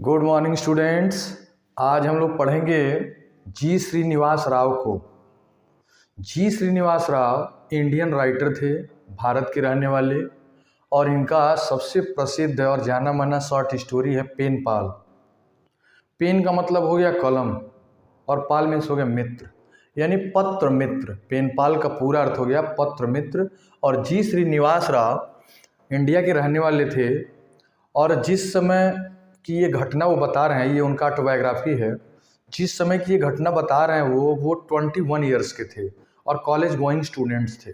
Good morning students. आज हम लोग पढ़ेंगे जी श्रीनिवास राव को। जी श्रीनिवास राव इंडियन राइटर थे, भारत के रहने वाले, और इनका सबसे प्रसिद्ध और जाना माना शॉर्ट स्टोरी है पेन पाल। पेन का मतलब हो गया कलम और पाल मीन्स हो गया मित्र, यानी पत्र मित्र। पेन पाल का पूरा अर्थ हो गया पत्र मित्र। और जी श्रीनिवास राव इंडिया के रहने वाले थे, और जिस समय की ये घटना वो बता रहे हैं, ये उनका ऑटोबायोग्राफी है। जिस समय की ये घटना बता रहे हैं वो 21 ईयर्स के थे और कॉलेज गोइंग स्टूडेंट्स थे,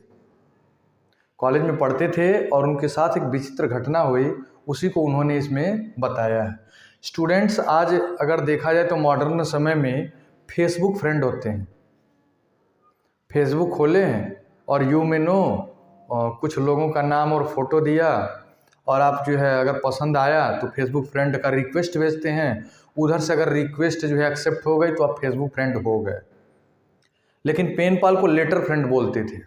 कॉलेज में पढ़ते थे, और उनके साथ एक विचित्र घटना हुई, उसी को उन्होंने इसमें बताया है। स्टूडेंट्स, आज अगर देखा जाए तो मॉडर्न समय में फेसबुक फ्रेंड होते हैं। फेसबुक खोले हैं और यू में नो कुछ लोगों का नाम और फोटो दिया, और आप जो है अगर पसंद आया तो फेसबुक फ्रेंड का रिक्वेस्ट भेजते हैं। उधर से अगर रिक्वेस्ट जो है एक्सेप्ट हो गई तो आप फेसबुक फ्रेंड हो गए। लेकिन पेन पाल को लेटर फ्रेंड बोलते थे।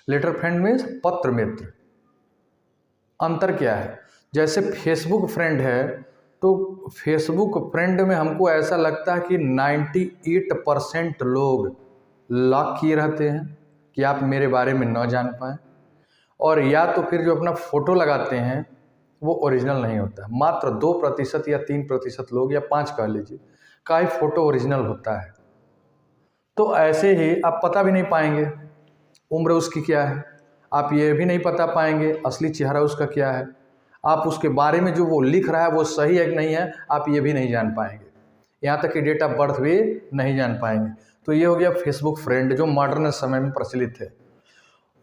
लेटर फ्रेंड मीन्स पत्र मित्र। अंतर क्या है? जैसे फेसबुक फ्रेंड है तो फेसबुक फ्रेंड में हमको ऐसा लगता है कि 98% लोग लॉक किए रहते हैं कि आप मेरे बारे में न जान पाएँ, और या तो फिर जो अपना फ़ोटो लगाते हैं वो ओरिजिनल नहीं होता है। मात्र 2% या 3% लोग या 5 कह लीजिए का ही फ़ोटो ओरिजिनल होता है। तो ऐसे ही आप पता भी नहीं पाएंगे उम्र उसकी क्या है, आप ये भी नहीं पता पाएंगे असली चेहरा उसका क्या है, आप उसके बारे में जो वो लिख रहा है वो सही है कि नहीं है आप ये भी नहीं जान पाएंगे, यहाँ तक कि डेट ऑफ बर्थ भी नहीं जान पाएंगे। तो ये हो गया फेसबुक फ्रेंड, जो मॉडर्न समय में प्रचलित है।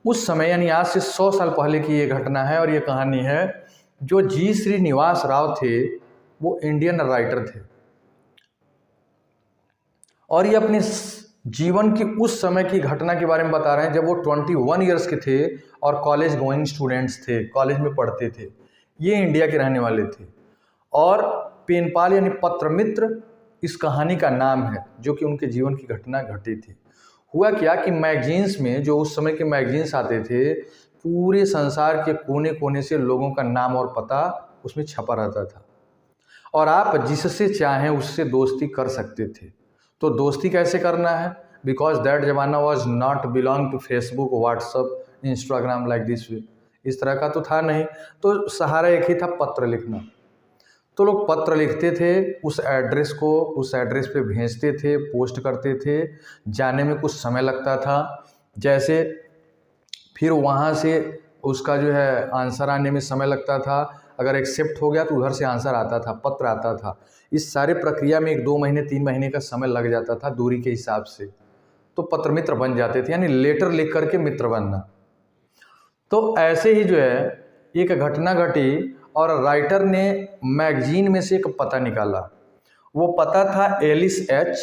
उस समय यानी आज से 100 साल पहले की ये घटना है, और ये कहानी है। जो जी श्रीनिवास राव थे वो इंडियन राइटर थे, और ये अपने जीवन की उस समय की घटना के बारे में बता रहे हैं जब वो 21 ईयर्स के थे और कॉलेज गोइंग स्टूडेंट्स थे, कॉलेज में पढ़ते थे। ये इंडिया के रहने वाले थे, और पेनपाल यानी पत्र मित्र इस कहानी का नाम है, जो कि उनके जीवन की घटना घटी थी। हुआ क्या कि मैगजीन्स में, जो उस समय के मैगजीन्स आते थे, पूरे संसार के कोने कोने से लोगों का नाम और पता उसमें छपा रहता था, और आप जिससे चाहें उससे दोस्ती कर सकते थे। तो दोस्ती कैसे करना है? बिकॉज दैट जमाना was not belong to Facebook, WhatsApp, Instagram like this way, इस तरह का तो था नहीं। तो सहारा एक ही था, पत्र लिखना। तो लोग पत्र लिखते थे, उस एड्रेस को उस एड्रेस पे भेजते थे, पोस्ट करते थे। जाने में कुछ समय लगता था, जैसे फिर वहाँ से उसका जो है आंसर आने में समय लगता था। अगर एक्सेप्ट हो गया तो उधर से आंसर आता था, पत्र आता था। इस सारे प्रक्रिया में 1-2 महीने 3 महीने का समय लग जाता था दूरी के हिसाब से। तो पत्र मित्र बन जाते थे, यानी लेटर लिख करके मित्र बनना। तो ऐसे ही जो है एक घटना घटी, और राइटर ने मैगजीन में से एक पता निकाला। वो पता था एलिस एच,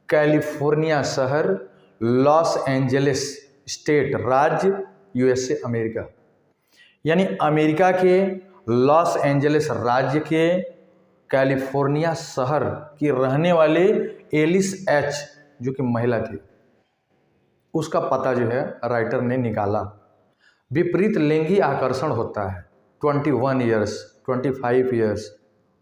कैलिफोर्निया शहर, लॉस एंजलिस स्टेट, राज्य, यूएसए, अमेरिका। यानी अमेरिका के लॉस एंजलिस राज्य के कैलिफोर्निया शहर की रहने वाले एलिस एच, जो कि महिला थी, उसका पता जो है राइटर ने निकाला। विपरीत लिंगी आकर्षण होता है 21 ईयर्स, 25 ईयर्स,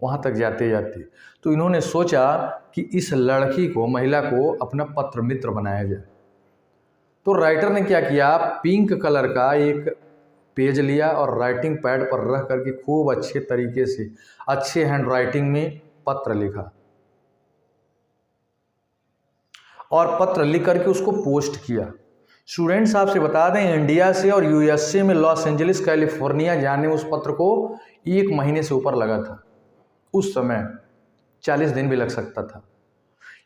वहाँ तक जाते जाते। तो इन्होंने सोचा कि इस लड़की को, महिला को, अपना पत्र मित्र बनाया जाए। तो राइटर ने क्या किया, पिंक कलर का एक पेज लिया और राइटिंग पैड पर रख करके खूब अच्छे तरीके से, अच्छे हैंड राइटिंग में पत्र लिखा, और पत्र लिख करके उसको पोस्ट किया। स्टूडेंट्स, आपसे बता दें, इंडिया से और यूएसए में लॉस एंजलिस कैलिफोर्निया जाने में उस पत्र को 1 महीने से ऊपर लगा था। उस समय 40 दिन भी लग सकता था।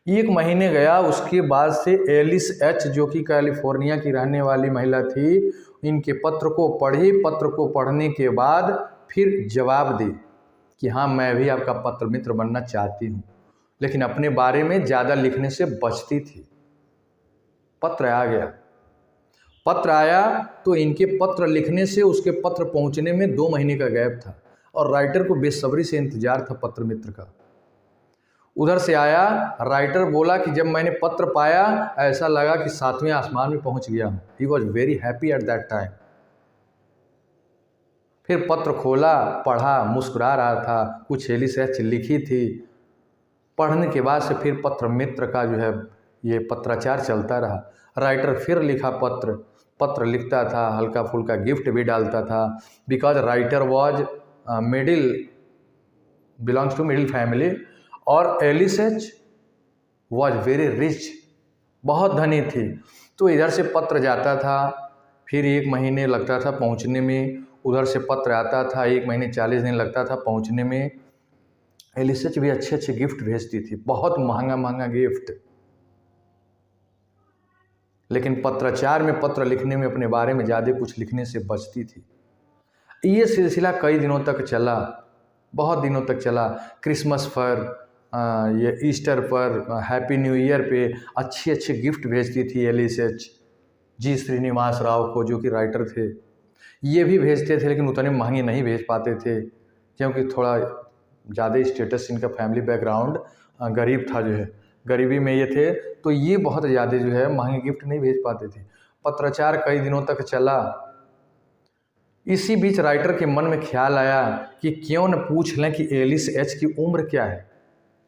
1 महीने गया। उसके बाद से एलिस एच, जो कि कैलिफोर्निया की रहने वाली महिला थी, इनके पत्र को पढ़ी। पत्र को पढ़ने के बाद फिर जवाब दी कि हाँ, मैं भी आपका पत्र मित्र बनना चाहती हूँ, लेकिन अपने बारे में ज़्यादा लिखने से बचती थी। पत्र आ गया। पत्र आया तो इनके पत्र लिखने से उसके पत्र पहुंचने में 2 महीने का गैप था, और राइटर को बेसब्री से इंतजार था पत्र मित्र का। उधर से आया, राइटर बोला कि जब मैंने पत्र पाया ऐसा लगा कि 7वें आसमान में पहुंच गया हूँ। He was very happy at that time. फिर पत्र खोला, पढ़ा, मुस्कुरा रहा था, कुछ एलिसच लिखी थी। पढ़ने के बाद से फिर पत्र मित्र का जो है ये पत्राचार चलता रहा। राइटर फिर लिखा पत्र लिखता था, हल्का फुल्का गिफ्ट भी डालता था, because writer was belongs to middle family, और एलिसच वॉज वेरी रिच, बहुत धनी थी। तो इधर से पत्र जाता था, फिर 1 महीने लगता था पहुंचने में, उधर से पत्र आता था, 1 महीने 40 दिन लगता था पहुंचने में। एलिसच भी अच्छे अच्छे गिफ्ट भेजती थी, बहुत महंगा महंगा गिफ्ट, लेकिन पत्राचार में, पत्र लिखने में अपने बारे में ज़्यादा कुछ लिखने से बचती थी। ये सिलसिला कई दिनों तक चला, बहुत दिनों तक चला। क्रिसमस पर, ये ईस्टर पर, हैप्पी न्यू ईयर पे अच्छे अच्छे गिफ्ट भेजती थी एलिसच जी श्रीनिवास राव को, जो कि राइटर थे। ये भी भेजते थे, लेकिन उतने महंगे नहीं भेज पाते थे, क्योंकि थोड़ा ज़्यादा स्टेटस, इनका फैमिली बैकग्राउंड गरीब था, जो है गरीबी में ये थे, तो ये बहुत ज़्यादा जो है महंगे गिफ्ट नहीं भेज पाते थे। पत्राचार कई दिनों तक चला। इसी बीच राइटर के मन में ख्याल आया कि क्यों न पूछ लें कि एलिसच की उम्र क्या है,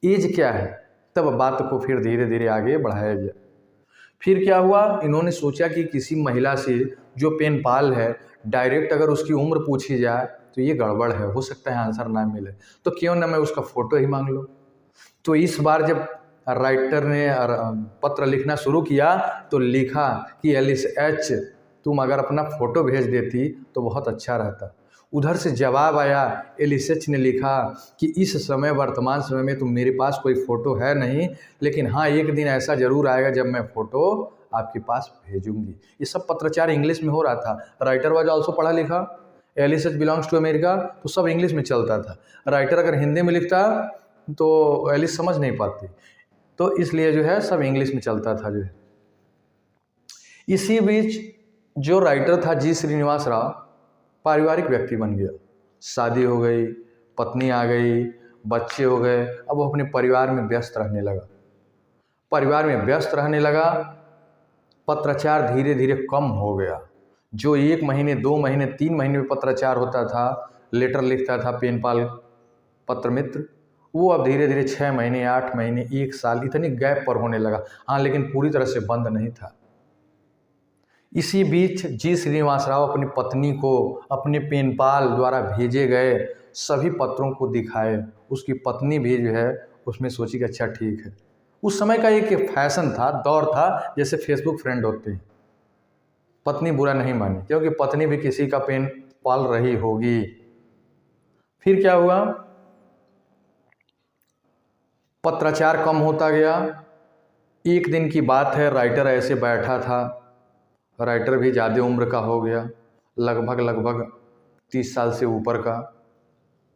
एज क्या है। तब बात को फिर धीरे धीरे आगे बढ़ाया गया। फिर क्या हुआ, इन्होंने सोचा कि किसी महिला से जो पेन पाल है, डायरेक्ट अगर उसकी उम्र पूछी जाए तो ये गड़बड़ है, हो सकता है आंसर ना मिले, तो क्यों ना मैं उसका फ़ोटो ही मांग लूँ। तो इस बार जब राइटर ने पत्र लिखना शुरू किया तो लिखा कि एलिसच, तुम अगर अपना फ़ोटो भेज देती तो बहुत अच्छा रहता। उधर से जवाब आया, एलिसच ने लिखा कि इस समय, वर्तमान समय में तो मेरे पास कोई फ़ोटो है नहीं, लेकिन हाँ, एक दिन ऐसा ज़रूर आएगा जब मैं फ़ोटो आपके पास भेजूंगी। ये सब पत्राचार इंग्लिश में हो रहा था। राइटर वाज ऑल्सो पढ़ा लिखा, एलिसच बिलोंग्स टू अमेरिका, तो सब इंग्लिश में चलता था। राइटर अगर हिंदी में लिखता तो एलिस समझ नहीं पाती, तो इसलिए जो है सब इंग्लिश में चलता था जो है। इसी बीच जो राइटर था जी श्रीनिवास राव पारिवारिक व्यक्ति बन गया, शादी हो गई, पत्नी आ गई, बच्चे हो गए, अब वो अपने परिवार में व्यस्त रहने लगा। परिवार में व्यस्त रहने लगा, पत्राचार धीरे धीरे कम हो गया। जो 1 महीने, 2 महीने, 3 महीने में पत्राचार होता था, लेटर लिखता था पेन पाल पत्र मित्र, वो अब धीरे धीरे 6 महीने, 8 महीने, 1 साल, इतनी गैप पर होने लगा। हाँ, लेकिन पूरी तरह से बंद नहीं था। इसी बीच जी श्रीनिवास राव अपनी पत्नी को अपने पेनपाल द्वारा भेजे गए सभी पत्रों को दिखाए। उसकी पत्नी भी जो है उसमें सोची कि अच्छा ठीक है। उस समय का एक फैशन था, दौर था, जैसे फेसबुक फ्रेंड होते हैं। पत्नी बुरा नहीं मानी, क्योंकि पत्नी भी किसी का पेन पाल रही होगी। फिर क्या हुआ, पत्राचार कम होता गया। एक दिन की बात है, राइटर ऐसे बैठा था, राइटर भी ज़्यादा उम्र का हो गया, लगभग 30 साल से ऊपर का,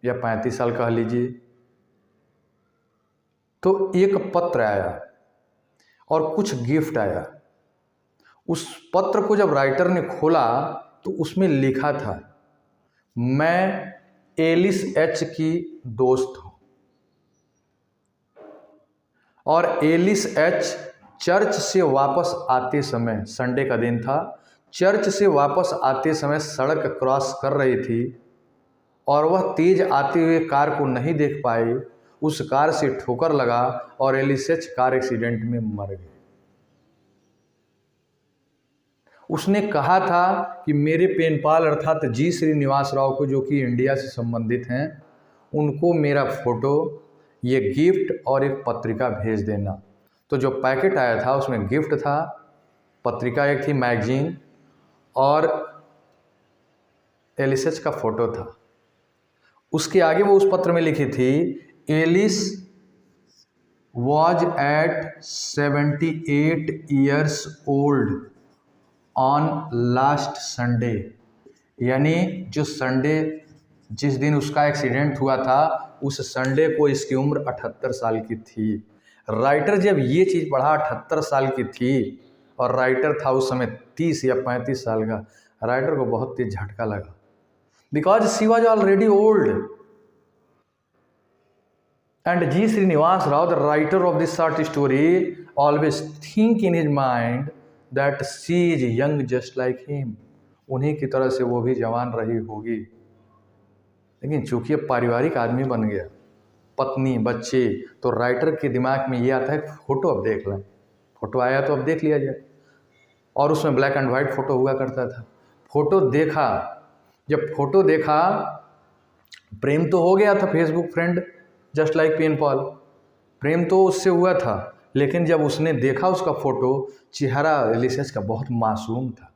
या 35 साल कह लीजिए। तो एक पत्र आया और कुछ गिफ्ट आया। उस पत्र को जब राइटर ने खोला तो उसमें लिखा था, मैं एलिसच की दोस्त हूँ, और एलिसच चर्च से वापस आते समय, संडे का दिन था, चर्च से वापस आते समय सड़क क्रॉस कर रही थी और वह तेज आते हुए कार को नहीं देख पाई। उस कार से ठोकर लगा और एलिसच कार एक्सीडेंट में मर गई। उसने कहा था कि मेरे पेनपाल अर्थात जी श्रीनिवास राव को, जो कि इंडिया से संबंधित हैं, उनको मेरा फोटो, ये गिफ्ट और एक पत्रिका भेज देना। तो जो पैकेट आया था उसमें गिफ्ट था, पत्रिका एक थी, मैगजीन, और एलिसच का फोटो था। उसके आगे वो उस पत्र में लिखी थी, Alice was at 78 years old on last Sunday, यानी जो संडे, जिस दिन उसका एक्सीडेंट हुआ था, उस संडे को इसकी उम्र 78 साल की थी। राइटर जब ये चीज़ पढ़ा, 78 साल की थी, और राइटर था उस समय 30 या 35 साल का, राइटर को बहुत तेज झटका लगा, because she was already old. And G Srinivas Rao, the writer of this short story, always think in his mind that she is young just like him. उन्हीं की तरह से वो भी जवान रही होगी। लेकिन चूंकि अब पारिवारिक आदमी बन गया, पत्नी बच्चे, तो राइटर के दिमाग में ये आता है फ़ोटो अब देख लें, फ़ोटो आया तो अब देख लिया जाए। और उसमें ब्लैक एंड वाइट फ़ोटो हुआ करता था। फ़ोटो देखा, जब फ़ोटो देखा, प्रेम तो हो गया था Facebook friend, just like pen pal, प्रेम तो उससे हुआ था। लेकिन जब उसने देखा उसका फ़ोटो, चेहरा एलिसेच का बहुत मासूम था,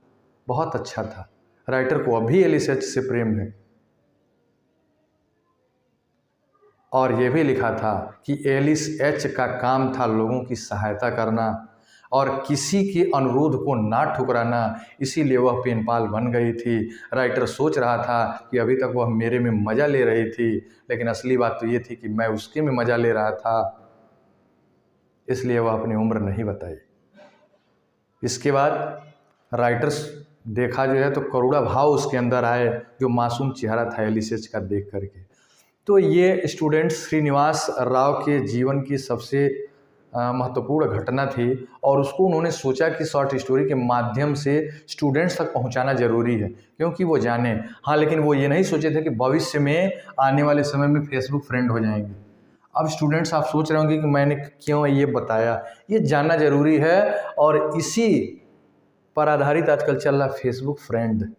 बहुत अच्छा था। राइटर को अभी एलिसेच से प्रेम है। और ये भी लिखा था कि एलिस एच का काम था लोगों की सहायता करना और किसी के अनुरोध को ना ठुकराना, इसीलिए वह पेनपाल बन गई थी। राइटर सोच रहा था कि अभी तक वह मेरे में मज़ा ले रही थी, लेकिन असली बात तो ये थी कि मैं उसके में मज़ा ले रहा था, इसलिए वह अपनी उम्र नहीं बताई। इसके बाद राइटर्स देखा जो है तो करुणा भाव उसके अंदर आए, जो मासूम चेहरा था एलिसेच का देख करके। तो ये स्टूडेंट श्रीनिवास राव के जीवन की सबसे महत्वपूर्ण घटना थी और उसको उन्होंने सोचा कि शॉर्ट स्टोरी के माध्यम से स्टूडेंट्स तक पहुंचाना ज़रूरी है, क्योंकि वो जाने। हाँ, लेकिन वो ये नहीं सोचे थे कि भविष्य में आने वाले समय में फेसबुक फ्रेंड हो जाएंगे। अब स्टूडेंट्स आप सोच रहे होंगे कि मैंने क्यों ये बताया, ये जानना ज़रूरी है। और इसी पर आधारित आजकल चल रहा फेसबुक फ्रेंड।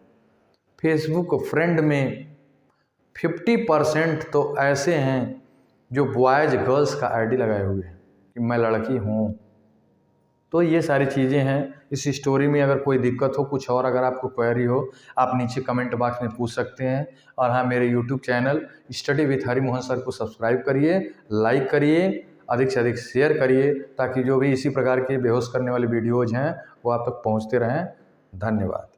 फेसबुक फ्रेंड में 50% तो ऐसे हैं जो बॉयज़ गर्ल्स का आईडी लगाए हुए हैं कि मैं लड़की हूँ। तो ये सारी चीज़ें हैं इस स्टोरी में। अगर कोई दिक्कत हो, कुछ और अगर आपको क्वेरी हो, आप नीचे कमेंट बॉक्स में पूछ सकते हैं। और हाँ, मेरे YouTube channel study with Hari Mohan sir को सब्सक्राइब करिए, लाइक करिए, अधिक से अधिक शेयर करिए, ताकि जो भी इसी प्रकार के बेहोश करने वाले वीडियोज़ हैं वो आप तक पहुँचते रहें। धन्यवाद।